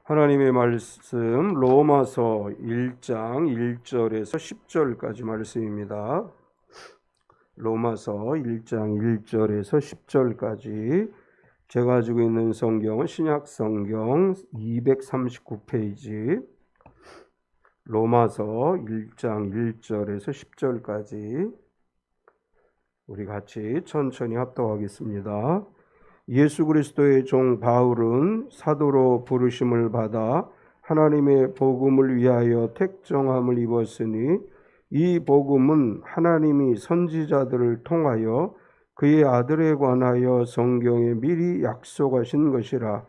하나님의 말씀 로마서 1장 1절에서 10절까지 말씀입니다. 로마서 1장 1절에서 10절까지 제가 가지고 있는 성경은 신약성경 239페이지 로마서 1장 1절에서 10절까지 우리 같이 천천히 합독하겠습니다. 예수 그리스도의 종 바울은 사도로 부르심을 받아 하나님의 복음을 위하여 택정함을 입었으니 이 복음은 하나님이 선지자들을 통하여 그의 아들에 관하여 성경에 미리 약속하신 것이라.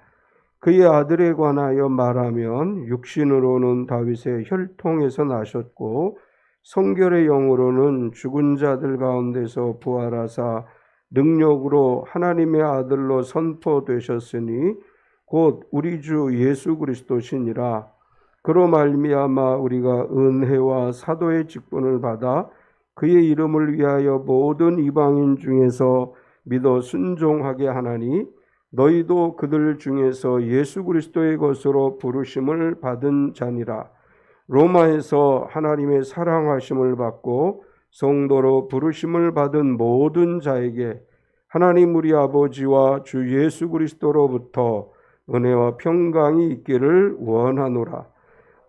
그의 아들에 관하여 말하면 육신으로는 다윗의 혈통에서 나셨고 성결의 영으로는 죽은 자들 가운데서 부활하사 능력으로 하나님의 아들로 선포되셨으니 곧 우리 주 예수 그리스도시니라. 그로 말미암아 우리가 은혜와 사도의 직분을 받아 그의 이름을 위하여 모든 이방인 중에서 믿어 순종하게 하나니 너희도 그들 중에서 예수 그리스도의 것으로 부르심을 받은 자니라. 로마에서 하나님의 사랑하심을 받고 성도로 부르심을 받은 모든 자에게 하나님 우리 아버지와 주 예수 그리스도로부터 은혜와 평강이 있기를 원하노라.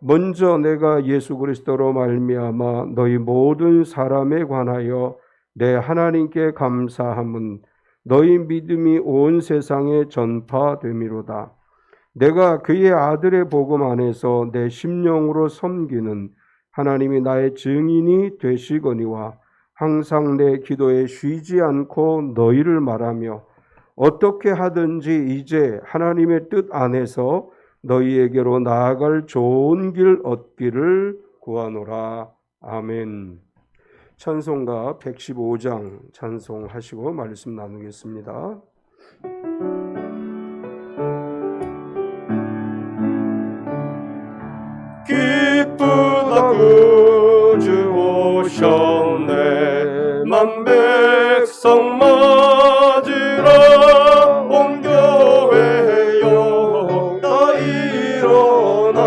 먼저 내가 예수 그리스도로 말미암아 너희 모든 사람에 관하여 내 하나님께 감사함은 너희 믿음이 온 세상에 전파됨이로다. 내가 그의 아들의 복음 안에서 내 심령으로 섬기는 하나님이 나의 증인이 되시거니와 항상 내 기도에 쉬지 않고 너희를 말하며 어떻게 하든지 이제 하나님의 뜻 안에서 너희에게로 나아갈 좋은 길 얻기를 구하노라. 아멘. 찬송가 115장 찬송하시고 말씀 나누겠습니다. 기쁘다 구주 오셨네 만 백성 맞으라. 온 교회여 다 일어나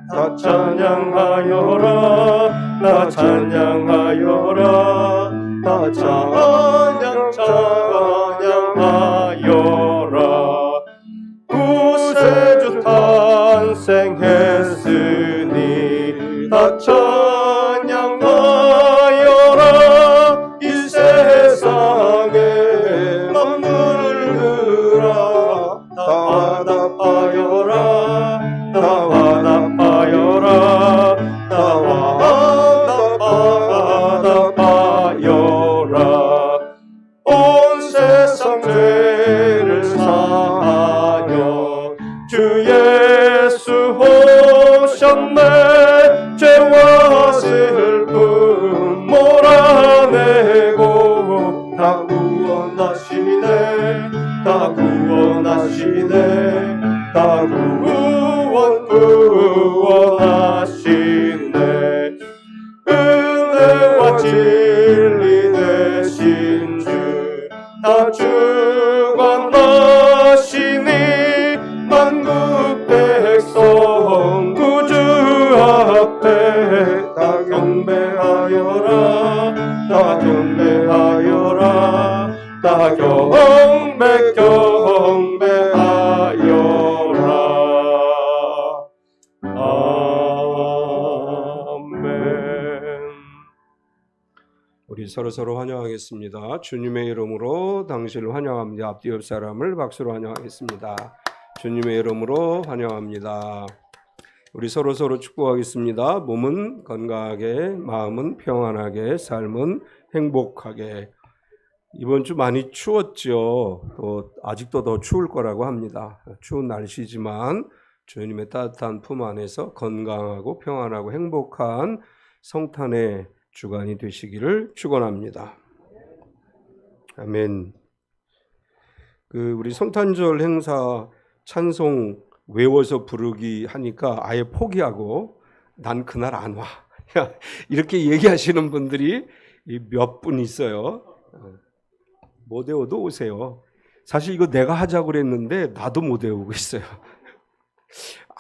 다 찬양하여라. 다 찬양하여라. 다 찬양하여라. 구세주 탄생했으니 다 찬양하여라. 이 세상에 만물들아 다 화답하여라. 다 화답하여라. 다 화답하여라. 온 세상 죄를 사하여 주 예수 오셨네. 죄와 슬픔 몰아내고 다 구원하시네. 다 구원하시네. 다 구원하시네. 은혜와 진리 되신 주 다 주관하시니 만국 백성 구주 앞에 다 경배하여라. 다 경배하여라. 다 경배하여라. 아멘. 우리 서로 환영하겠습니다. 주님의 이름으로 당신을 환영합니다. 앞뒤 옆 사람을 박수로 환영하겠습니다. 주님의 이름으로 환영합니다. 우리 서로 축복하겠습니다. 몸은 건강하게, 마음은 평안하게, 삶은 행복하게. 이번 주 많이 추웠죠. 또 아직도 더 추울 거라고 합니다. 추운 날씨지만 주님의 따뜻한 품 안에서 건강하고 평안하고 행복한 성탄의 주간이 되시기를 축원합니다. 아멘. 우리 성탄절 행사 찬송 외워서 부르기 하니까 아예 포기하고 난 그날 안 와. 이렇게 얘기하시는 분들이 몇 분 있어요. 못 외워도 오세요. 사실 이거 내가 하자고 그랬는데 나도 못 외우고 있어요.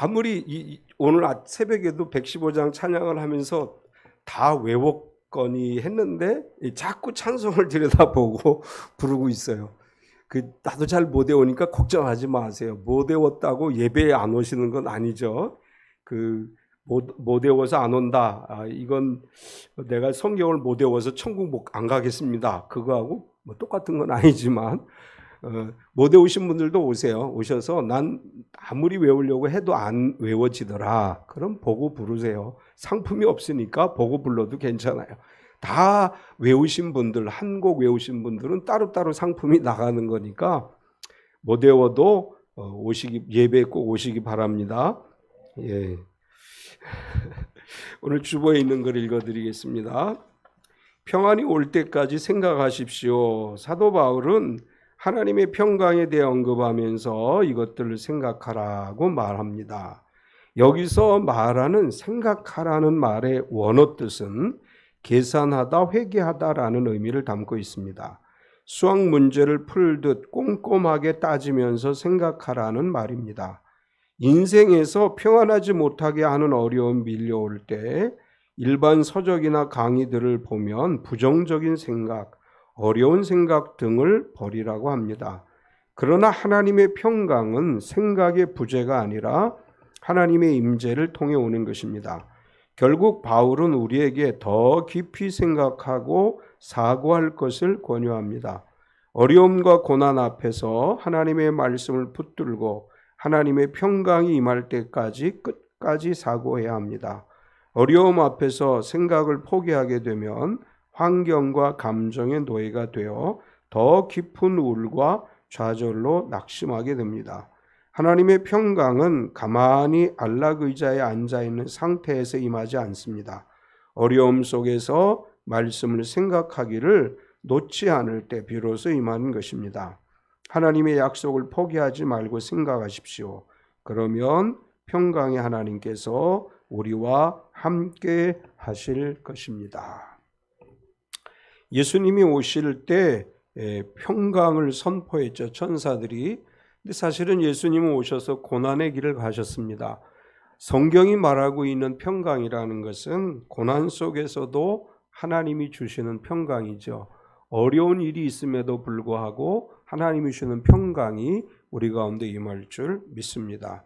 아무리 오늘 새벽에도 115장 찬양을 하면서 다 외웠거니 했는데 자꾸 찬송을 들여다보고 부르고 있어요. 나도 잘 못 외우니까 걱정하지 마세요. 못 외웠다고 예배에 안 오시는 건 아니죠. 못 외워서 안 온다. 이건 내가 성경을 못 외워서 천국 안 가겠습니다. 그거하고 뭐 똑같은 건 아니지만 못 외우신 분들도 오세요. 오셔서 난 아무리 외우려고 해도 안 외워지더라. 그럼 보고 부르세요. 상품이 없으니까 보고 불러도 괜찮아요. 다 외우신 분들, 한 곡 외우신 분들은 따로따로 상품이 나가는 거니까 못 외워도 예배에 꼭 오시기 바랍니다. 예. 오늘 주보에 있는 걸 읽어드리겠습니다. 평안이 올 때까지 생각하십시오. 사도 바울은 하나님의 평강에 대해 언급하면서 이것들을 생각하라고 말합니다. 여기서 말하는 생각하라는 말의 원어 뜻은 계산하다, 회개하다라는 의미를 담고 있습니다. 수학 문제를 풀듯 꼼꼼하게 따지면서 생각하라는 말입니다. 인생에서 평안하지 못하게 하는 어려움이 밀려올 때 일반 서적이나 강의들을 보면 부정적인 생각, 어려운 생각 등을 버리라고 합니다. 그러나 하나님의 평강은 생각의 부재가 아니라 하나님의 임재를 통해 오는 것입니다. 결국 바울은 우리에게 더 깊이 생각하고 사고할 것을 권유합니다. 어려움과 고난 앞에서 하나님의 말씀을 붙들고 하나님의 평강이 임할 때까지 끝까지 사고해야 합니다. 어려움 앞에서 생각을 포기하게 되면 환경과 감정의 노예가 되어 더 깊은 우울과 좌절로 낙심하게 됩니다. 하나님의 평강은 가만히 안락의자에 앉아있는 상태에서 임하지 않습니다. 어려움 속에서 말씀을 생각하기를 놓지 않을 때 비로소 임하는 것입니다. 하나님의 약속을 포기하지 말고 생각하십시오. 그러면 평강의 하나님께서 우리와 함께 하실 것입니다. 예수님이 오실 때 평강을 선포했죠. 천사들이. 근데 사실은 예수님은 오셔서 고난의 길을 가셨습니다. 성경이 말하고 있는 평강이라는 것은 고난 속에서도 하나님이 주시는 평강이죠. 어려운 일이 있음에도 불구하고 하나님이 주시는 평강이 우리 가운데 임할 줄 믿습니다.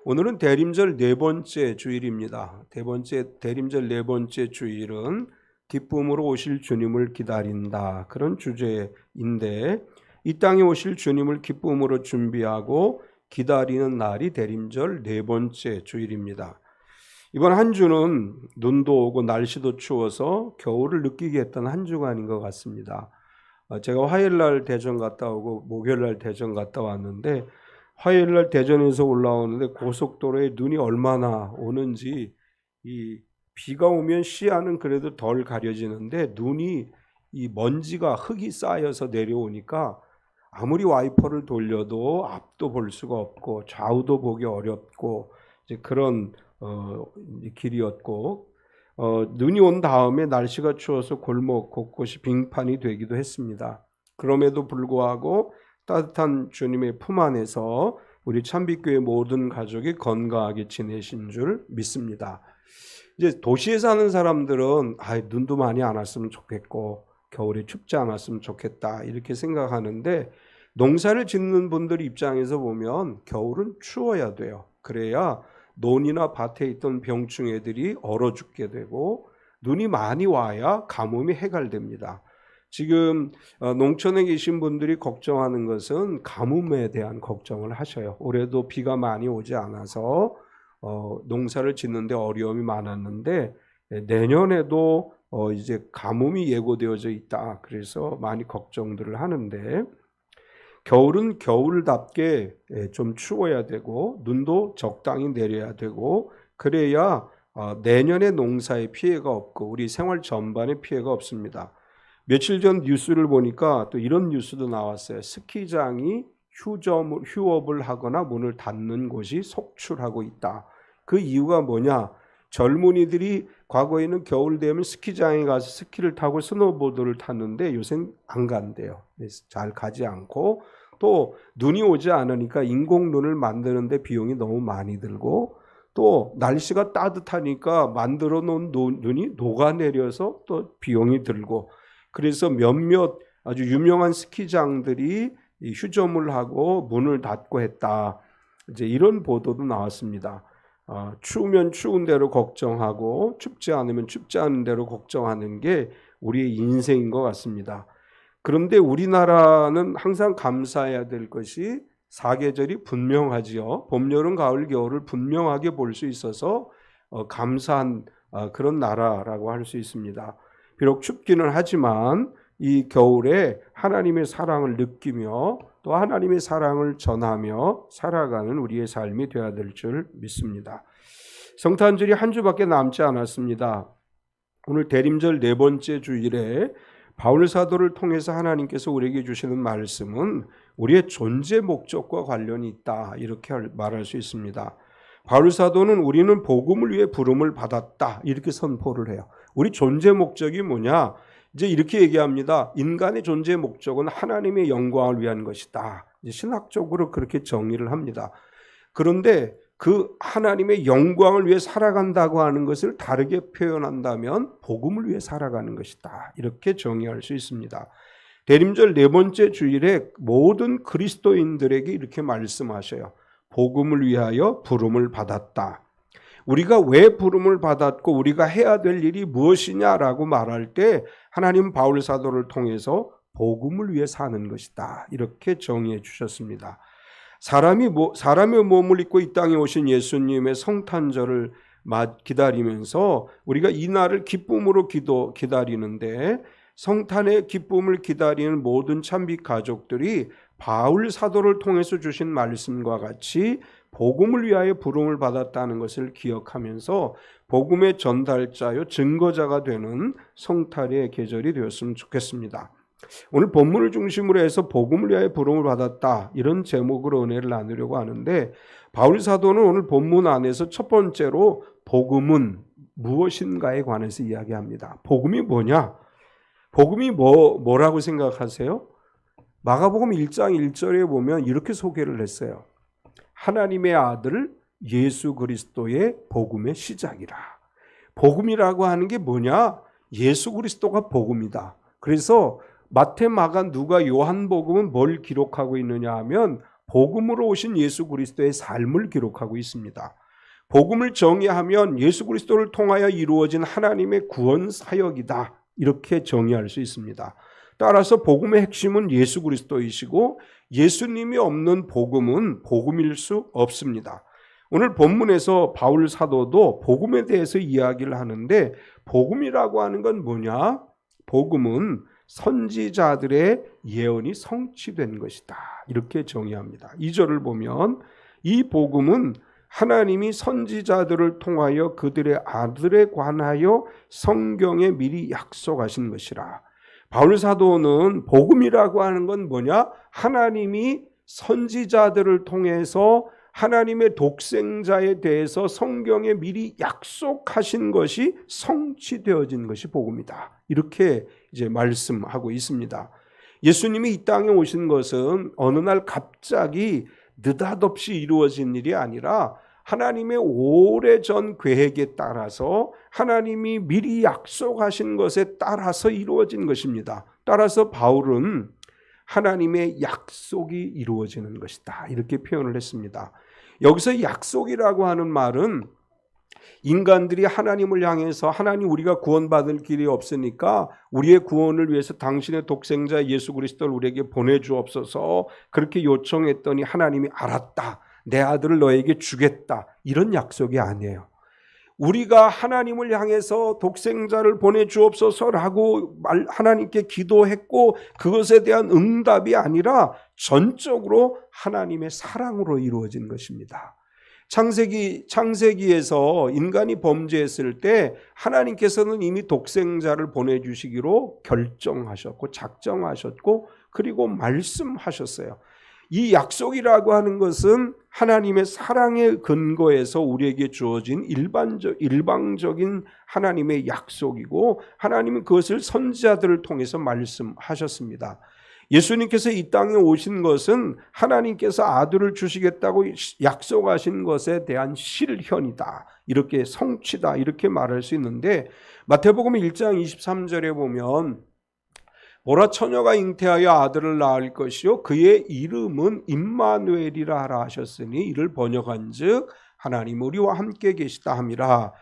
오늘은 대림절 네 번째 주일입니다. 대림절 네 번째 주일은 기쁨으로 오실 주님을 기다린다. 그런 주제인데 이 땅에 오실 주님을 기쁨으로 준비하고 기다리는 날이 대림절 네 번째 주일입니다. 이번 한 주는 눈도 오고 날씨도 추워서 겨울을 느끼게 했던 한 주간인 것 같습니다. 제가 화요일날 대전 갔다 오고 목요일날 대전 갔다 왔는데 화요일날 대전에서 올라오는데 고속도로에 눈이 얼마나 오는지 이 비가 오면 시야는 그래도 덜 가려지는데 눈이 이 먼지가 흙이 쌓여서 내려오니까 아무리 와이퍼를 돌려도 앞도 볼 수가 없고 좌우도 보기 어렵고 이제 그런 길이었고 눈이 온 다음에 날씨가 추워서 골목 곳곳이 빙판이 되기도 했습니다. 그럼에도 불구하고 따뜻한 주님의 품 안에서 우리 참빛교회 모든 가족이 건강하게 지내신 줄 믿습니다. 이제 도시에 사는 사람들은 눈도 많이 안 왔으면 좋겠고 겨울에 춥지 않았으면 좋겠다 이렇게 생각하는데 농사를 짓는 분들 입장에서 보면 겨울은 추워야 돼요. 그래야 논이나 밭에 있던 병충 애들이 얼어 죽게 되고 눈이 많이 와야 가뭄이 해결됩니다. 지금 농촌에 계신 분들이 걱정하는 것은 가뭄에 대한 걱정을 하셔요. 올해도 비가 많이 오지 않아서 농사를 짓는데 어려움이 많았는데 내년에도 이제 가뭄이 예고되어져 있다. 그래서 많이 걱정들을 하는데 겨울은 겨울답게 좀 추워야 되고 눈도 적당히 내려야 되고 그래야 내년에 농사에 피해가 없고 우리 생활 전반에 피해가 없습니다. 며칠 전 뉴스를 보니까 또 이런 뉴스도 나왔어요. 스키장이 휴업을 하거나 문을 닫는 곳이 속출하고 있다. 그 이유가 뭐냐? 젊은이들이 과거에는 겨울 되면 스키장에 가서 스키를 타고 스노보드를 탔는데 요새는 안 간대요. 잘 가지 않고 또 눈이 오지 않으니까 인공눈을 만드는데 비용이 너무 많이 들고, 또 날씨가 따뜻하니까 만들어 놓은 눈이 녹아내려서 또 비용이 들고, 그래서 몇몇 아주 유명한 스키장들이 휴점을 하고 문을 닫고 했다. 이제 이런 보도도 나왔습니다. 추우면 추운 대로 걱정하고 춥지 않으면 춥지 않은 대로 걱정하는 게 우리의 인생인 것 같습니다. 그런데 우리나라는 항상 감사해야 될 것이 사계절이 분명하지요. 봄, 여름, 가을, 겨울을 분명하게 볼 수 있어서 감사한 그런 나라라고 할 수 있습니다. 비록 춥기는 하지만 이 겨울에 하나님의 사랑을 느끼며 또 하나님의 사랑을 전하며 살아가는 우리의 삶이 되어야 될 줄 믿습니다. 성탄절이 한 주밖에 남지 않았습니다. 오늘 대림절 네 번째 주일에 바울 사도를 통해서 하나님께서 우리에게 주시는 말씀은 우리의 존재 목적과 관련이 있다, 이렇게 말할 수 있습니다. 바울 사도는 우리는 복음을 위해 부름을 받았다, 이렇게 선포를 해요. 우리 존재 목적이 뭐냐? 이제 이렇게 얘기합니다. 인간의 존재 목적은 하나님의 영광을 위한 것이다. 이제 신학적으로 그렇게 정의를 합니다. 그런데 그 하나님의 영광을 위해 살아간다고 하는 것을 다르게 표현한다면 복음을 위해 살아가는 것이다, 이렇게 정의할 수 있습니다. 대림절 네 번째 주일에 모든 그리스도인들에게 이렇게 말씀하셔요. 복음을 위하여 부름을 받았다. 우리가 왜 부름을 받았고 우리가 해야 될 일이 무엇이냐라고 말할 때 하나님 바울 사도를 통해서 복음을 위해 사는 것이다, 이렇게 정의해 주셨습니다. 사람의 몸을 입고 이 땅에 오신 예수님의 성탄절을 기다리면서 우리가 이 날을 기쁨으로 기다리는데, 성탄의 기쁨을 기다리는 모든 참빛 가족들이 바울 사도를 통해서 주신 말씀과 같이 복음을 위하여 부름을 받았다는 것을 기억하면서 복음의 전달자요 증거자가 되는 성탄의 계절이 되었으면 좋겠습니다. 오늘 본문을 중심으로 해서 복음을 위하여 부름을 받았다, 이런 제목으로 은혜를 나누려고 하는데, 바울 사도는 오늘 본문 안에서 첫 번째로 복음은 무엇인가에 관해서 이야기합니다. 복음이 뭐냐? 복음이 뭐라고 생각하세요? 마가복음 1장 1절에 보면 이렇게 소개를 했어요. 하나님의 아들 예수 그리스도의 복음의 시작이라. 복음이라고 하는 게 뭐냐? 예수 그리스도가 복음이다. 그래서 마태, 마가, 누가, 요한복음은 뭘 기록하고 있느냐 하면 복음으로 오신 예수 그리스도의 삶을 기록하고 있습니다. 복음을 정의하면 예수 그리스도를 통하여 이루어진 하나님의 구원 사역이다, 이렇게 정의할 수 있습니다. 따라서 복음의 핵심은 예수 그리스도이시고 예수님이 없는 복음은 복음일 수 없습니다. 오늘 본문에서 바울 사도도 복음에 대해서 이야기를 하는데, 복음이라고 하는 건 뭐냐? 복음은 선지자들의 예언이 성취된 것이다, 이렇게 정의합니다. 2절을 보면 이 복음은 하나님이 선지자들을 통하여 그들의 아들에 관하여 성경에 미리 약속하신 것이라. 바울 사도는 복음이라고 하는 건 뭐냐? 하나님이 선지자들을 통해서 하나님의 독생자에 대해서 성경에 미리 약속하신 것이 성취되어진 것이 복음이다, 이렇게 이제 말씀하고 있습니다. 예수님이 이 땅에 오신 것은 어느 날 갑자기 느닷없이 이루어진 일이 아니라 하나님의 오래전 계획에 따라서 하나님이 미리 약속하신 것에 따라서 이루어진 것입니다. 따라서 바울은 하나님의 약속이 이루어지는 것이다, 이렇게 표현을 했습니다. 여기서 약속이라고 하는 말은 인간들이 하나님을 향해서 하나님, 우리가 구원받을 길이 없으니까 우리의 구원을 위해서 당신의 독생자 예수 그리스도를 우리에게 보내주옵소서, 그렇게 요청했더니 하나님이 알았다, 내 아들을 너에게 주겠다, 이런 약속이 아니에요. 우리가 하나님을 향해서 독생자를 보내주옵소서라고 하나님께 기도했고 그것에 대한 응답이 아니라 전적으로 하나님의 사랑으로 이루어진 것입니다. 창세기에서 인간이 범죄했을 때 하나님께서는 이미 독생자를 보내주시기로 결정하셨고 작정하셨고 그리고 말씀하셨어요. 이 약속이라고 하는 것은 하나님의 사랑의 근거에서 우리에게 주어진 일방적인 하나님의 약속이고, 하나님은 그것을 선지자들을 통해서 말씀하셨습니다. 예수님께서 이 땅에 오신 것은 하나님께서 아들을 주시겠다고 약속하신 것에 대한 실현이다. 이렇게 성취다. 이렇게 말할 수 있는데 마태복음 1장 23절에 보면 보라 처녀가 잉태하여 아들을 낳을 것이요 그의 이름은 임마누엘이라 하라 하셨으니 이를 번역한즉 하나님 우리와 함께 계시다 함이라.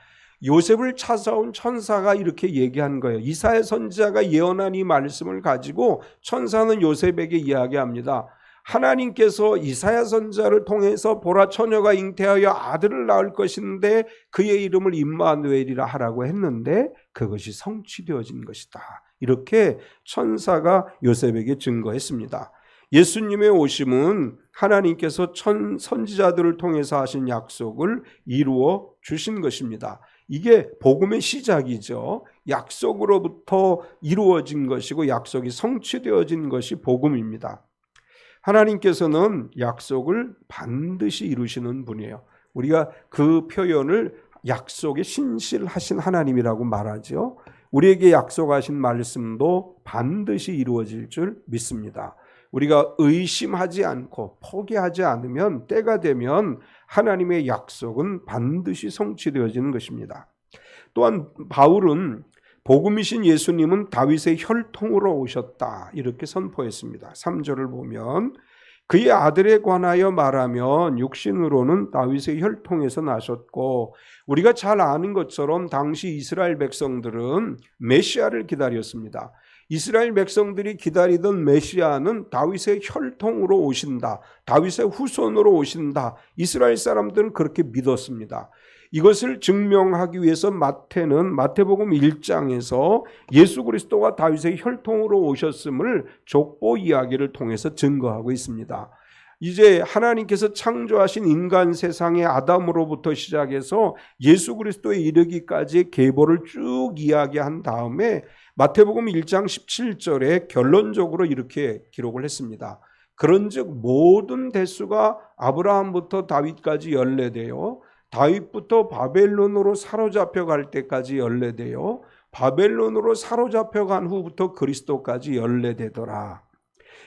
요셉을 찾아온 천사가 이렇게 얘기한 거예요. 이사야 선지자가 예언한 이 말씀을 가지고 천사는 요셉에게 이야기합니다. 하나님께서 이사야 선지자를 통해서 보라 처녀가 잉태하여 아들을 낳을 것인데 그의 이름을 임마누엘이라 하라고 했는데 그것이 성취되어진 것이다. 이렇게 천사가 요셉에게 증거했습니다. 예수님의 오심은 하나님께서 선지자들을 통해서 하신 약속을 이루어 주신 것입니다. 이게 복음의 시작이죠. 약속으로부터 이루어진 것이고 약속이 성취되어진 것이 복음입니다. 하나님께서는 약속을 반드시 이루시는 분이에요. 우리가 그 표현을 약속에 신실하신 하나님이라고 말하죠. 우리에게 약속하신 말씀도 반드시 이루어질 줄 믿습니다. 우리가 의심하지 않고 포기하지 않으면 때가 되면 하나님의 약속은 반드시 성취되어지는 것입니다. 또한 바울은 복음이신 예수님은 다윗의 혈통으로 오셨다 이렇게 선포했습니다. 3절을 보면 그의 아들에 관하여 말하면 육신으로는 다윗의 혈통에서 나셨고 우리가 잘 아는 것처럼 당시 이스라엘 백성들은 메시아를 기다렸습니다. 이스라엘 백성들이 기다리던 메시아는 다윗의 혈통으로 오신다. 다윗의 후손으로 오신다. 이스라엘 사람들은 그렇게 믿었습니다. 이것을 증명하기 위해서 마태는 마태복음 1장에서 예수 그리스도가 다윗의 혈통으로 오셨음을 족보 이야기를 통해서 증거하고 있습니다. 이제 하나님께서 창조하신 인간 세상의 아담으로부터 시작해서 예수 그리스도에 이르기까지의 계보를 쭉 이야기한 다음에 마태복음 1장 17절에 결론적으로 이렇게 기록을 했습니다. 그런즉 모든 대수가 아브라함부터 다윗까지 연례되어 다윗부터 바벨론으로 사로잡혀 갈 때까지 연례되어 바벨론으로 사로잡혀 간 후부터 그리스도까지 연례되더라.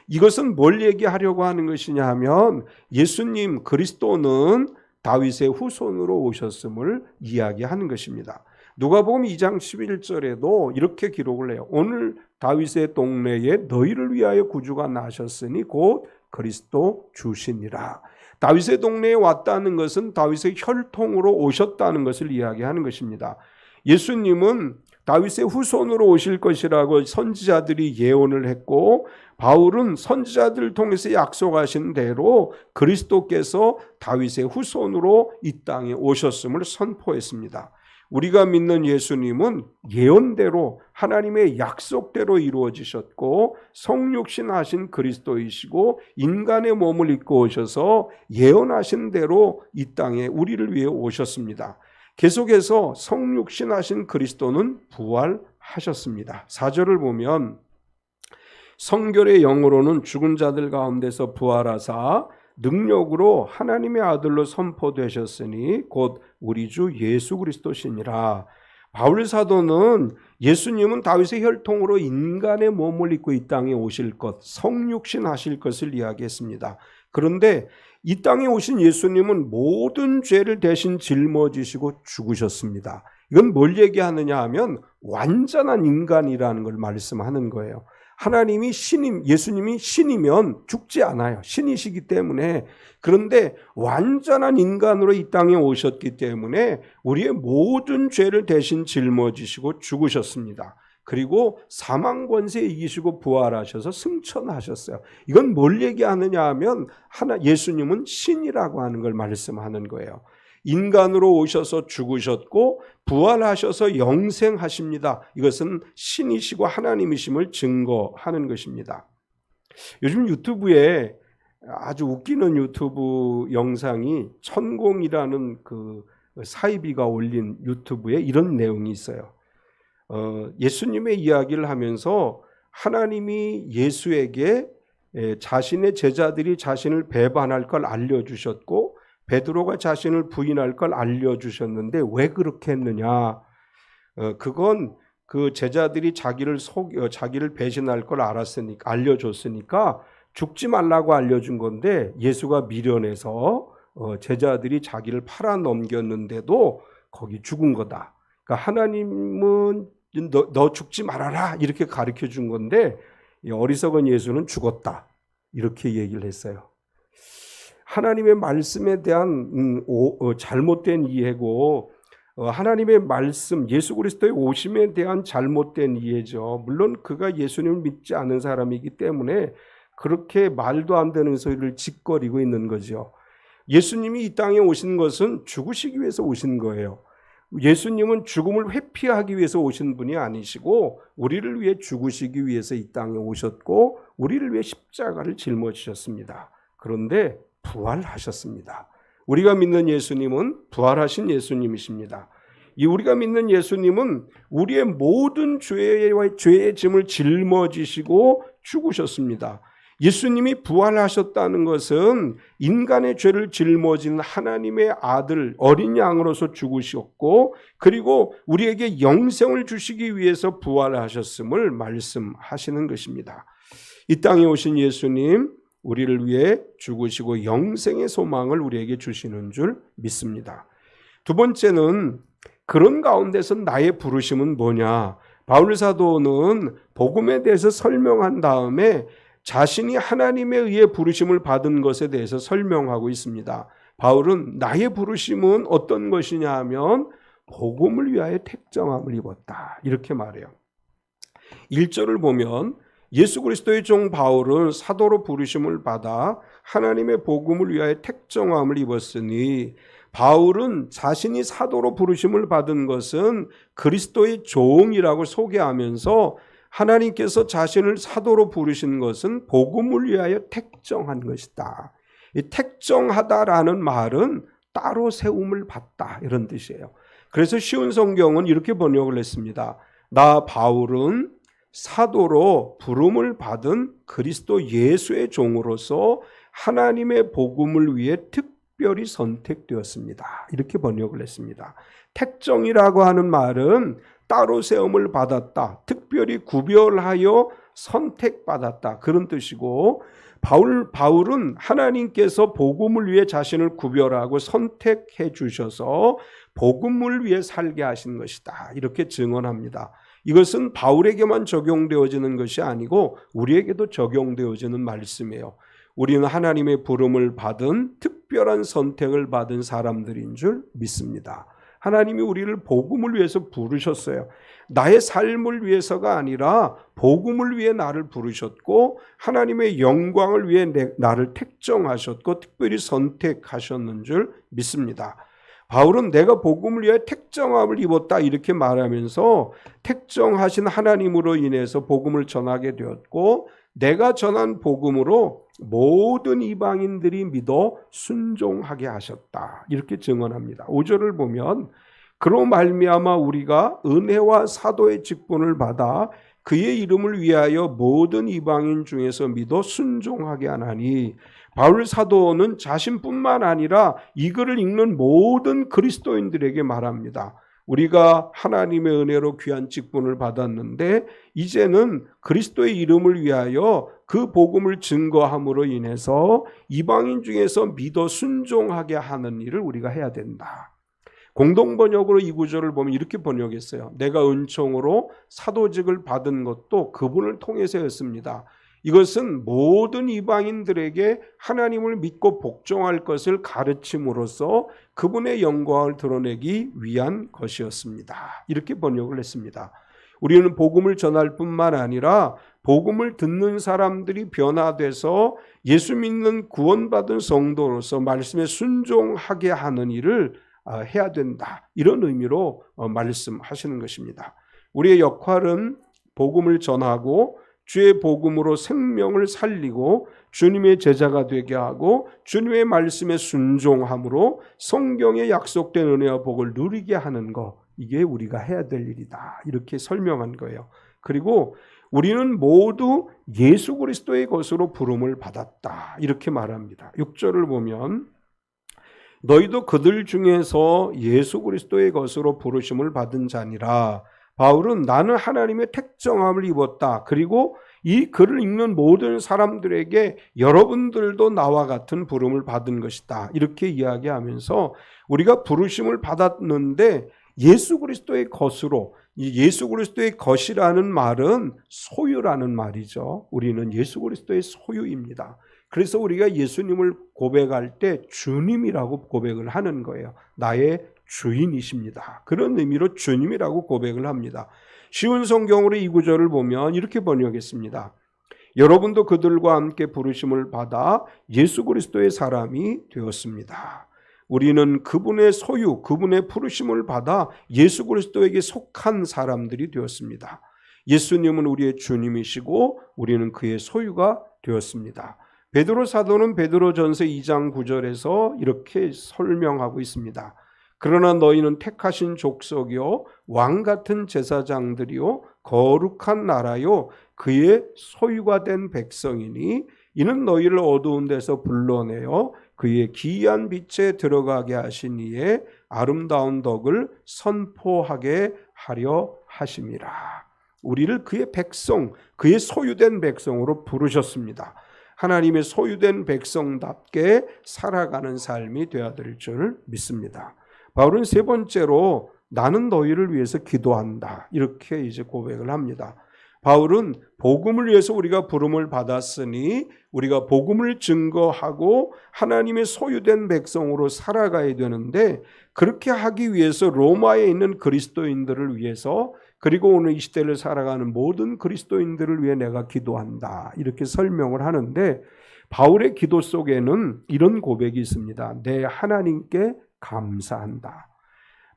이것은 뭘 얘기하려고 하는 것이냐 하면 예수님 그리스도는 다윗의 후손으로 오셨음을 이야기하는 것입니다. 누가복음 2장 11절에도 이렇게 기록을 해요. 오늘 다윗의 동네에 너희를 위하여 구주가 나셨으니 곧 그리스도 주시니라. 다윗의 동네에 왔다는 것은 다윗의 혈통으로 오셨다는 것을 이야기하는 것입니다. 예수님은 다윗의 후손으로 오실 것이라고 선지자들이 예언을 했고 바울은 선지자들을 통해서 약속하신 대로 그리스도께서 다윗의 후손으로 이 땅에 오셨음을 선포했습니다. 우리가 믿는 예수님은 예언대로 하나님의 약속대로 이루어지셨고 성육신하신 그리스도이시고 인간의 몸을 입고 오셔서 예언하신 대로 이 땅에 우리를 위해 오셨습니다. 계속해서 성육신하신 그리스도는 부활하셨습니다. 4절을 보면 성결의 영으로는 죽은 자들 가운데서 부활하사 능력으로 하나님의 아들로 선포되셨으니 곧 우리 주 예수 그리스도시니라. 바울 사도는 예수님은 다윗의 혈통으로 인간의 몸을 입고 이 땅에 오실 것, 성육신 하실 것을 이야기했습니다. 그런데 이 땅에 오신 예수님은 모든 죄를 대신 짊어지시고 죽으셨습니다. 이건 뭘 얘기하느냐 하면 완전한 인간이라는 걸 말씀하는 거예요. 하나님이 예수님이 신이면 죽지 않아요. 신이시기 때문에. 그런데 완전한 인간으로 이 땅에 오셨기 때문에 우리의 모든 죄를 대신 짊어지시고 죽으셨습니다. 그리고 사망 권세 이기시고 부활하셔서 승천하셨어요. 이건 뭘 얘기하느냐 하면 예수님은 신이라고 하는 걸 말씀하는 거예요. 인간으로 오셔서 죽으셨고 부활하셔서 영생하십니다. 이것은 신이시고 하나님이심을 증거하는 것입니다. 요즘 유튜브에 아주 웃기는 유튜브 영상이 천공이라는 그 사이비가 올린 유튜브에 이런 내용이 있어요. 예수님의 이야기를 하면서 하나님이 예수에게 자신의 제자들이 자신을 배반할 걸 알려주셨고 베드로가 자신을 부인할 걸 알려주셨는데 왜 그렇게 했느냐? 그건 그 제자들이 자기를 배신할 걸 알려줬으니까 죽지 말라고 알려준 건데 예수가 미련해서 제자들이 자기를 팔아 넘겼는데도 거기 죽은 거다. 그러니까 하나님은 너 죽지 말아라 이렇게 가르쳐 준 건데 어리석은 예수는 죽었다 이렇게 얘기를 했어요. 하나님의 말씀에 대한 잘못된 이해고 하나님의 말씀 예수 그리스도의 오심에 대한 잘못된 이해죠. 물론 그가 예수님을 믿지 않은 사람이기 때문에 그렇게 말도 안 되는 소리를 짓거리고 있는 거죠. 예수님이 이 땅에 오신 것은 죽으시기 위해서 오신 거예요. 예수님은 죽음을 회피하기 위해서 오신 분이 아니시고 우리를 위해 죽으시기 위해서 이 땅에 오셨고 우리를 위해 십자가를 짊어지셨습니다. 그런데 부활하셨습니다. 우리가 믿는 예수님은 부활하신 예수님이십니다. 우리가 믿는 예수님은 우리의 모든 죄의 짐을 짊어지시고 죽으셨습니다. 예수님이 부활하셨다는 것은 인간의 죄를 짊어진 하나님의 아들 어린 양으로서 죽으셨고 그리고 우리에게 영생을 주시기 위해서 부활하셨음을 말씀하시는 것입니다. 이 땅에 오신 예수님 우리를 위해 죽으시고 영생의 소망을 우리에게 주시는 줄 믿습니다. 두 번째는 그런 가운데서 나의 부르심은 뭐냐? 바울 사도는 복음에 대해서 설명한 다음에 자신이 하나님에 의해 부르심을 받은 것에 대해서 설명하고 있습니다. 바울은 나의 부르심은 어떤 것이냐 하면 복음을 위하여 택정함을 입었다 이렇게 말해요. 1절을 보면 예수 그리스도의 종 바울은 사도로 부르심을 받아 하나님의 복음을 위하여 택정함을 입었으니 바울은 자신이 사도로 부르심을 받은 것은 그리스도의 종이라고 소개하면서 하나님께서 자신을 사도로 부르신 것은 복음을 위하여 택정한 것이다. 이 택정하다라는 말은 따로 세움을 받다 이런 뜻이에요. 그래서 쉬운 성경은 이렇게 번역을 했습니다. 나 바울은 사도로 부름을 받은 그리스도 예수의 종으로서 하나님의 복음을 위해 특별히 선택되었습니다. 이렇게 번역을 했습니다. 택정이라고 하는 말은 따로 세움을 받았다, 특별히 구별하여 선택받았다 그런 뜻이고 바울은 하나님께서 복음을 위해 자신을 구별하고 선택해 주셔서 복음을 위해 살게 하신 것이다 이렇게 증언합니다. 이것은 바울에게만 적용되어지는 것이 아니고 우리에게도 적용되어지는 말씀이에요. 우리는 하나님의 부름을 받은 특별한 선택을 받은 사람들인 줄 믿습니다. 하나님이 우리를 복음을 위해서 부르셨어요. 나의 삶을 위해서가 아니라 복음을 위해 나를 부르셨고 하나님의 영광을 위해 나를 택정하셨고 특별히 선택하셨는 줄 믿습니다. 바울은 내가 복음을 위해 택정함을 입었다 이렇게 말하면서 택정하신 하나님으로 인해서 복음을 전하게 되었고 내가 전한 복음으로 모든 이방인들이 믿어 순종하게 하셨다 이렇게 증언합니다. 5절을 보면 그로 말미암아 우리가 은혜와 사도의 직분을 받아 그의 이름을 위하여 모든 이방인 중에서 믿어 순종하게 하나니 바울 사도는 자신뿐만 아니라 이 글을 읽는 모든 그리스도인들에게 말합니다. 우리가 하나님의 은혜로 귀한 직분을 받았는데 이제는 그리스도의 이름을 위하여 그 복음을 증거함으로 인해서 이방인 중에서 믿어 순종하게 하는 일을 우리가 해야 된다. 공동번역으로 이 구절을 보면 이렇게 번역했어요. 내가 은총으로 사도직을 받은 것도 그분을 통해서였습니다. 이것은 모든 이방인들에게 하나님을 믿고 복종할 것을 가르침으로써 그분의 영광을 드러내기 위한 것이었습니다. 이렇게 번역을 했습니다. 우리는 복음을 전할 뿐만 아니라 복음을 듣는 사람들이 변화돼서 예수 믿는 구원받은 성도로서 말씀에 순종하게 하는 일을 해야 된다. 이런 의미로 말씀하시는 것입니다. 우리의 역할은 복음을 전하고 주의 복음으로 생명을 살리고 주님의 제자가 되게 하고 주님의 말씀에 순종함으로 성경에 약속된 은혜와 복을 누리게 하는 것, 이게 우리가 해야 될 일이다. 이렇게 설명한 거예요. 그리고 우리는 모두 예수 그리스도의 것으로 부름을 받았다. 이렇게 말합니다. 6절을 보면 너희도 그들 중에서 예수 그리스도의 것으로 부르심을 받은 자니라. 바울은 나는 하나님의 택정함을 입었다. 그리고 이 글을 읽는 모든 사람들에게 여러분들도 나와 같은 부름을 받은 것이다. 이렇게 이야기하면서 우리가 부르심을 받았는데 예수 그리스도의 것으로, 이 예수 그리스도의 것이라는 말은 소유라는 말이죠. 우리는 예수 그리스도의 소유입니다. 그래서 우리가 예수님을 고백할 때 주님이라고 고백을 하는 거예요. 나의 주인이십니다. 그런 의미로 주님이라고 고백을 합니다. 쉬운 성경으로 이 구절을 보면 이렇게 번역했습니다. 여러분도 그들과 함께 부르심을 받아 예수 그리스도의 사람이 되었습니다. 우리는 그분의 소유, 그분의 부르심을 받아 예수 그리스도에게 속한 사람들이 되었습니다. 예수님은 우리의 주님이시고 우리는 그의 소유가 되었습니다. 베드로 사도는 베드로전서 2장 9절에서 이렇게 설명하고 있습니다. 그러나 너희는 택하신 족속이요 왕 같은 제사장들이요 거룩한 나라요 그의 소유가 된 백성이니 이는 너희를 어두운 데서 불러내어 그의 기이한 빛에 들어가게 하신 이의 아름다운 덕을 선포하게 하려 하심이라. 우리를 그의 백성, 그의 소유된 백성으로 부르셨습니다. 하나님의 소유된 백성답게 살아가는 삶이 되어야 될 줄 믿습니다. 바울은 세 번째로 나는 너희를 위해서 기도한다. 이렇게 이제 고백을 합니다. 바울은 복음을 위해서 우리가 부름을 받았으니 우리가 복음을 증거하고 하나님의 소유된 백성으로 살아가야 되는데 그렇게 하기 위해서 로마에 있는 그리스도인들을 위해서 그리고 오늘 이 시대를 살아가는 모든 그리스도인들을 위해 내가 기도한다. 이렇게 설명을 하는데 바울의 기도 속에는 이런 고백이 있습니다. 내 하나님께 감사한다.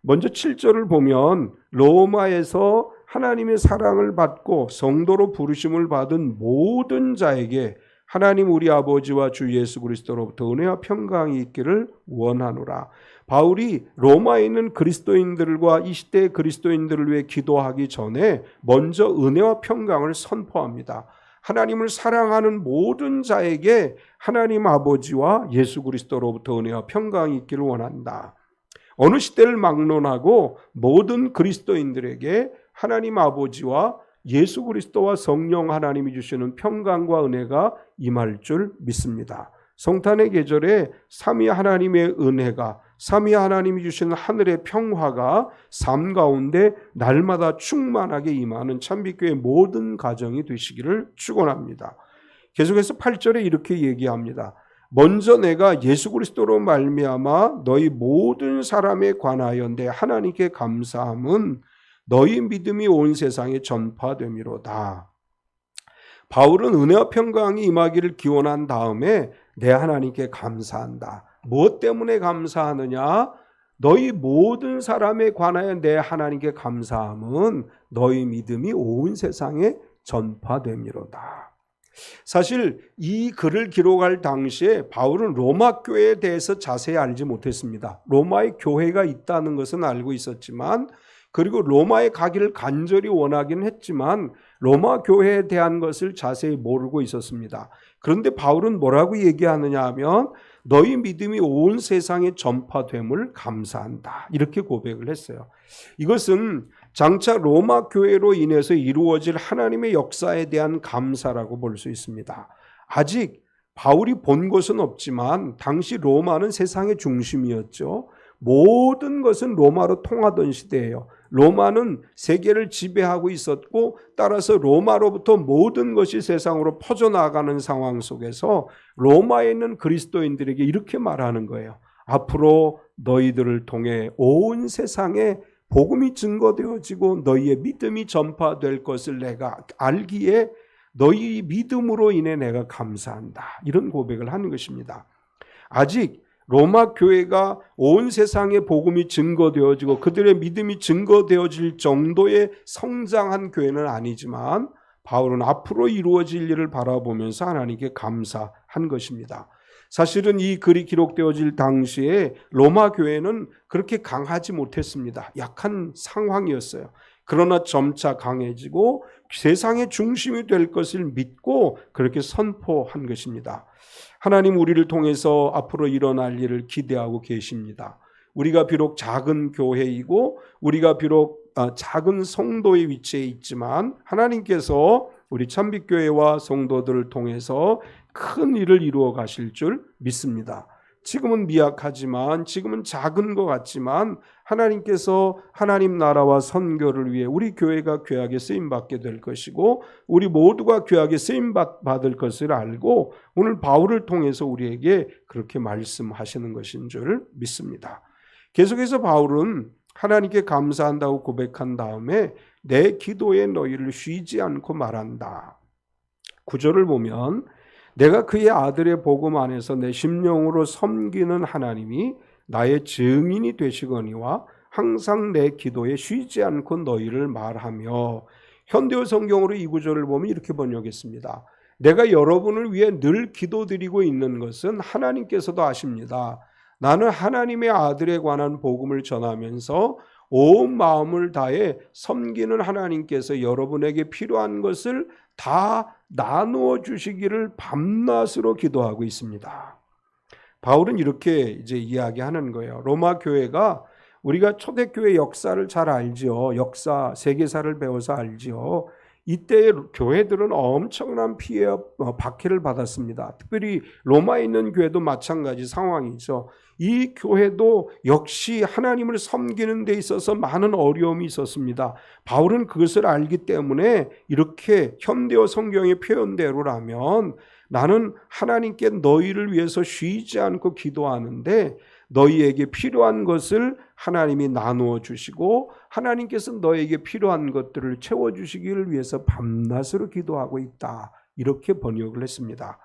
먼저 7절을 보면 로마에서 하나님의 사랑을 받고 성도로 부르심을 받은 모든 자에게 하나님 우리 아버지와 주 예수 그리스도로부터 은혜와 평강이 있기를 원하노라. 바울이 로마에 있는 그리스도인들과 이 시대의 그리스도인들을 위해 기도하기 전에 먼저 은혜와 평강을 선포합니다. 하나님을 사랑하는 모든 자에게 하나님 아버지와 예수 그리스도로부터 은혜와 평강이 있기를 원한다. 어느 시대를 막론하고 모든 그리스도인들에게 하나님 아버지와 예수 그리스도와 성령 하나님이 주시는 평강과 은혜가 임할 줄 믿습니다. 성탄의 계절에 삼위 하나님의 은혜가, 삼위 하나님이 주시는 하늘의 평화가 삶 가운데 날마다 충만하게 임하는 참빛교회 모든 가정이 되시기를 축원합니다. 계속해서 8절에 이렇게 얘기합니다. 먼저 내가 예수 그리스도로 말미암아 너희 모든 사람에 관하여 내 하나님께 감사함은 너희 믿음이 온 세상에 전파됨이로다. 바울은 은혜와 평강이 임하기를 기원한 다음에 내 하나님께 감사한다. 무엇 때문에 감사하느냐? 너희 모든 사람에 관하여 내 하나님께 감사함은 너희 믿음이 온 세상에 전파됨이로다. 사실 이 글을 기록할 당시에 바울은 로마 교회에 대해서 자세히 알지 못했습니다. 로마의 교회가 있다는 것은 알고 있었지만 그리고 로마에 가기를 간절히 원하긴 했지만 로마 교회에 대한 것을 자세히 모르고 있었습니다. 그런데 바울은 뭐라고 얘기하느냐 하면 너희 믿음이 온 세상에 전파됨을 감사한다. 이렇게 고백을 했어요. 이것은 장차 로마 교회로 인해서 이루어질 하나님의 역사에 대한 감사라고 볼 수 있습니다. 아직 바울이 본 것은 없지만 당시 로마는 세상의 중심이었죠. 모든 것은 로마로 통하던 시대예요. 로마는 세계를 지배하고 있었고 따라서 로마로부터 모든 것이 세상으로 퍼져나가는 상황 속에서 로마에 있는 그리스도인들에게 이렇게 말하는 거예요. 앞으로 너희들을 통해 온 세상에 복음이 증거되어지고 너희의 믿음이 전파될 것을 내가 알기에 너희 믿음으로 인해 내가 감사한다. 이런 고백을 하는 것입니다. 아직 로마 교회가 온 세상에 복음이 증거되어지고 그들의 믿음이 증거되어질 정도의 성장한 교회는 아니지만 바울은 앞으로 이루어질 일을 바라보면서 하나님께 감사한 것입니다. 사실은 이 글이 기록되어질 당시에 로마 교회는 그렇게 강하지 못했습니다. 약한 상황이었어요. 그러나 점차 강해지고 세상의 중심이 될 것을 믿고 그렇게 선포한 것입니다. 하나님 우리를 통해서 앞으로 일어날 일을 기대하고 계십니다. 우리가 비록 작은 교회이고 우리가 비록 작은 성도의 위치에 있지만 하나님께서 우리 찬빛교회와 성도들을 통해서 큰 일을 이루어 가실 줄 믿습니다. 지금은 미약하지만, 지금은 작은 것 같지만 하나님께서 하나님 나라와 선교를 위해 우리 교회가 귀하게 쓰임받게 될 것이고 우리 모두가 귀하게 쓰임받을 것을 알고 오늘 바울을 통해서 우리에게 그렇게 말씀하시는 것인 줄 믿습니다. 계속해서 바울은 하나님께 감사한다고 고백한 다음에 내 기도에 너희를 쉬지 않고 말한다. 9절을 보면 내가 그의 아들의 복음 안에서 내 심령으로 섬기는 하나님이 나의 증인이 되시거니와 항상 내 기도에 쉬지 않고 너희를 말하며, 현대어 성경으로 이 구절을 보면 이렇게 번역했습니다. 내가 여러분을 위해 늘 기도드리고 있는 것은 하나님께서도 아십니다. 나는 하나님의 아들에 관한 복음을 전하면서 온 마음을 다해 섬기는 하나님께서 여러분에게 필요한 것을 다 나누어 주시기를 밤낮으로 기도하고 있습니다. 바울은 이렇게 이제 이야기하는 거예요. 로마 교회가, 우리가 초대교회 역사를 잘 알지요. 역사, 세계사를 배워서 알지요. 이때 교회들은 엄청난 피해와 박해를 받았습니다. 특별히 로마에 있는 교회도 마찬가지 상황이죠. 이 교회도 역시 하나님을 섬기는 데 있어서 많은 어려움이 있었습니다. 바울은 그것을 알기 때문에 이렇게 현대어 성경의 표현대로라면 나는 하나님께 너희를 위해서 쉬지 않고 기도하는데 너희에게 필요한 것을 하나님이 나누어 주시고 하나님께서 너에게 필요한 것들을 채워주시기를 위해서 밤낮으로 기도하고 있다. 이렇게 번역을 했습니다.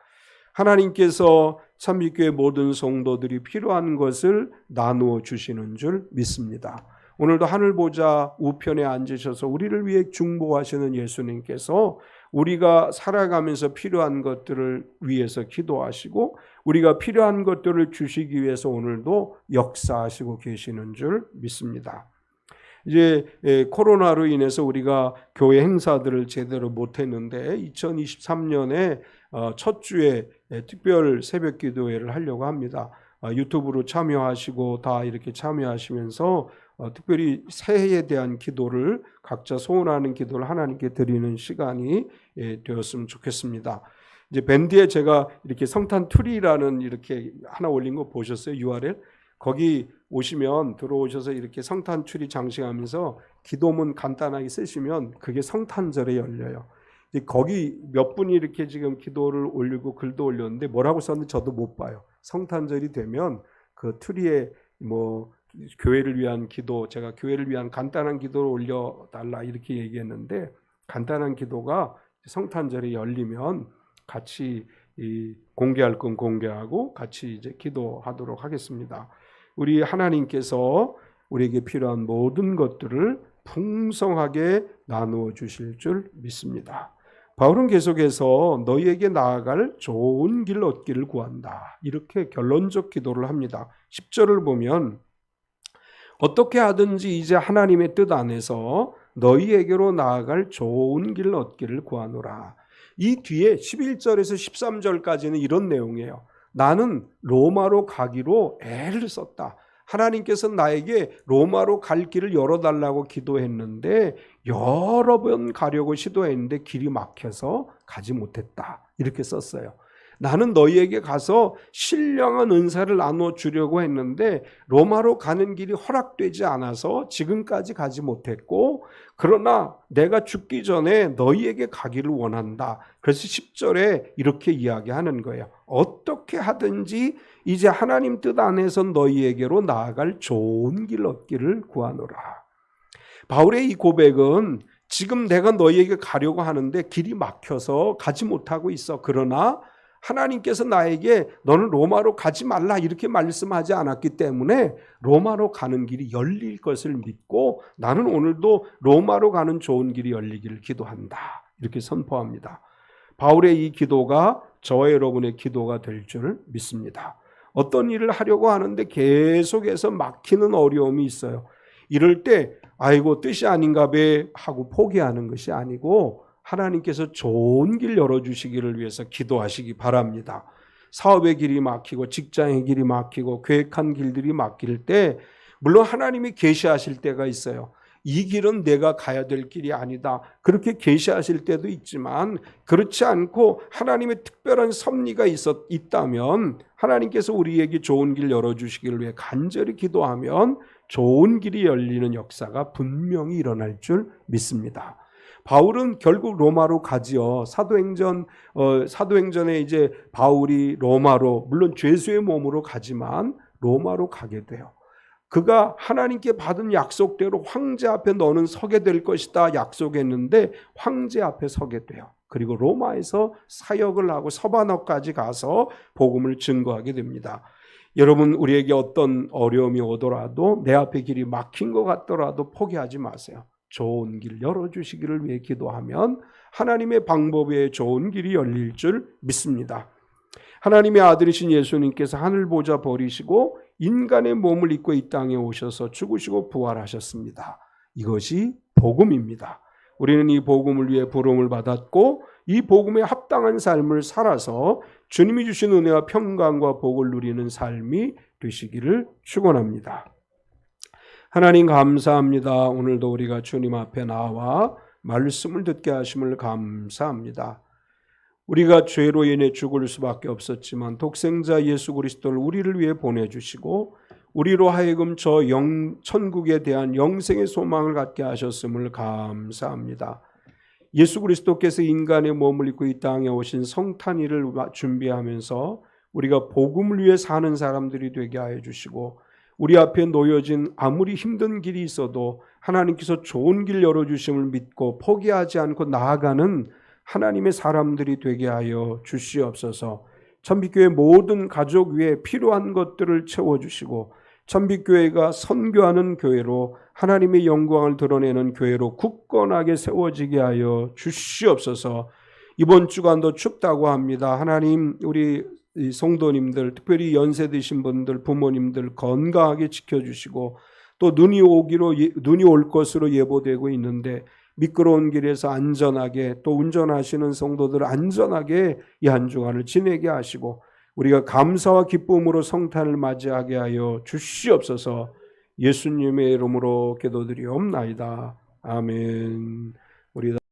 하나님께서 참빛교회 모든 성도들이 필요한 것을 나누어 주시는 줄 믿습니다. 오늘도 하늘 보좌 우편에 앉으셔서 우리를 위해 중보하시는 예수님께서 우리가 살아가면서 필요한 것들을 위해서 기도하시고 우리가 필요한 것들을 주시기 위해서 오늘도 역사하시고 계시는 줄 믿습니다. 이제 코로나로 인해서 우리가 교회 행사들을 제대로 못했는데 2023년에 첫 주에 특별 새벽 기도회를 하려고 합니다. 유튜브로 참여하시고 다 이렇게 참여하시면서 특별히 새해에 대한 기도를 각자 소원하는 기도를 하나님께 드리는 시간이 되었으면 좋겠습니다. 이제 밴드에 제가 이렇게 성탄 트리라는 이렇게 하나 올린 거 보셨어요? URL? 거기 오시면 들어오셔서 이렇게 성탄 트리 장식하면서 기도문 간단하게 쓰시면 그게 성탄절에 열려요. 이제 거기 몇 분이 이렇게 지금 기도를 올리고 글도 올렸는데 뭐라고 썼는지 저도 못 봐요. 성탄절이 되면 그 트리에 뭐 교회를 위한 기도, 제가 교회를 위한 간단한 기도를 올려달라 이렇게 얘기했는데 간단한 기도가 성탄절에 열리면 같이 공개할 건 공개하고 같이 이제 기도하도록 하겠습니다. 우리 하나님께서 우리에게 필요한 모든 것들을 풍성하게 나누어 주실 줄 믿습니다. 바울은 계속해서 너희에게 나아갈 좋은 길 얻기를 구한다. 이렇게 결론적 기도를 합니다. 10절을 보면 어떻게 하든지 이제 하나님의 뜻 안에서 너희에게로 나아갈 좋은 길 얻기를 구하노라. 이 뒤에 11절에서 13절까지는 이런 내용이에요. 나는 로마로 가기로 애를 썼다. 하나님께서 나에게 로마로 갈 길을 열어달라고 기도했는데 여러 번 가려고 시도했는데 길이 막혀서 가지 못했다. 이렇게 썼어요. 나는 너희에게 가서 신령한 은사를 나눠주려고 했는데 로마로 가는 길이 허락되지 않아서 지금까지 가지 못했고 그러나 내가 죽기 전에 너희에게 가기를 원한다. 그래서 10절에 이렇게 이야기하는 거예요. 어떻게 하든지 이제 하나님 뜻 안에서 너희에게로 나아갈 좋은 길 얻기를 구하노라. 바울의 이 고백은 지금 내가 너희에게 가려고 하는데 길이 막혀서 가지 못하고 있어. 그러나 하나님께서 나에게 너는 로마로 가지 말라 이렇게 말씀하지 않았기 때문에 로마로 가는 길이 열릴 것을 믿고 나는 오늘도 로마로 가는 좋은 길이 열리기를 기도한다. 이렇게 선포합니다. 바울의 이 기도가 저와 여러분의 기도가 될 줄 믿습니다. 어떤 일을 하려고 하는데 계속해서 막히는 어려움이 있어요. 이럴 때 아이고 뜻이 아닌가 봐 하고 포기하는 것이 아니고 하나님께서 좋은 길 열어주시기를 위해서 기도하시기 바랍니다. 사업의 길이 막히고 직장의 길이 막히고 계획한 길들이 막힐 때 물론 하나님이 계시하실 때가 있어요. 이 길은 내가 가야 될 길이 아니다. 그렇게 계시하실 때도 있지만 그렇지 않고 하나님의 특별한 섭리가 있다면 하나님께서 우리에게 좋은 길 열어주시기를 위해 간절히 기도하면 좋은 길이 열리는 역사가 분명히 일어날 줄 믿습니다. 바울은 결국 로마로 가지요. 사도행전에 이제 바울이 로마로, 물론 죄수의 몸으로 가지만 로마로 가게 돼요. 그가 하나님께 받은 약속대로 황제 앞에 너는 서게 될 것이다 약속했는데 황제 앞에 서게 돼요. 그리고 로마에서 사역을 하고 서바너까지 가서 복음을 증거하게 됩니다. 여러분, 우리에게 어떤 어려움이 오더라도 내 앞에 길이 막힌 것 같더라도 포기하지 마세요. 좋은 길 열어주시기를 위해 기도하면 하나님의 방법 외에 좋은 길이 열릴 줄 믿습니다. 하나님의 아들이신 예수님께서 하늘 보좌 버리시고 인간의 몸을 입고 이 땅에 오셔서 죽으시고 부활하셨습니다. 이것이 복음입니다. 우리는 이 복음을 위해 부름을 받았고 이 복음에 합당한 삶을 살아서 주님이 주신 은혜와 평강과 복을 누리는 삶이 되시기를 축원합니다. 하나님 감사합니다. 오늘도 우리가 주님 앞에 나와 말씀을 듣게 하심을 감사합니다. 우리가 죄로 인해 죽을 수밖에 없었지만 독생자 예수 그리스도를 우리를 위해 보내주시고 우리로 하여금 천국에 대한 영생의 소망을 갖게 하셨음을 감사합니다. 예수 그리스도께서 인간의 몸을 입고 이 땅에 오신 성탄일을 준비하면서 우리가 복음을 위해 사는 사람들이 되게 하여 주시고 우리 앞에 놓여진 아무리 힘든 길이 있어도 하나님께서 좋은 길 열어주심을 믿고 포기하지 않고 나아가는 하나님의 사람들이 되게 하여 주시옵소서. 천빛교회 모든 가족 위에 필요한 것들을 채워주시고 천빛교회가 선교하는 교회로 하나님의 영광을 드러내는 교회로 굳건하게 세워지게 하여 주시옵소서. 이번 주간도 춥다고 합니다. 하나님, 우리 성도님들, 특별히 연세 드신 분들, 부모님들 건강하게 지켜주시고 또 눈이 올 것으로 예보되고 있는데 미끄러운 길에서 안전하게 또 운전하시는 성도들 안전하게 이 한 주간을 지내게 하시고 우리가 감사와 기쁨으로 성탄을 맞이하게 하여 주시옵소서. 예수님의 이름으로 기도드리옵나이다. 아멘. 우리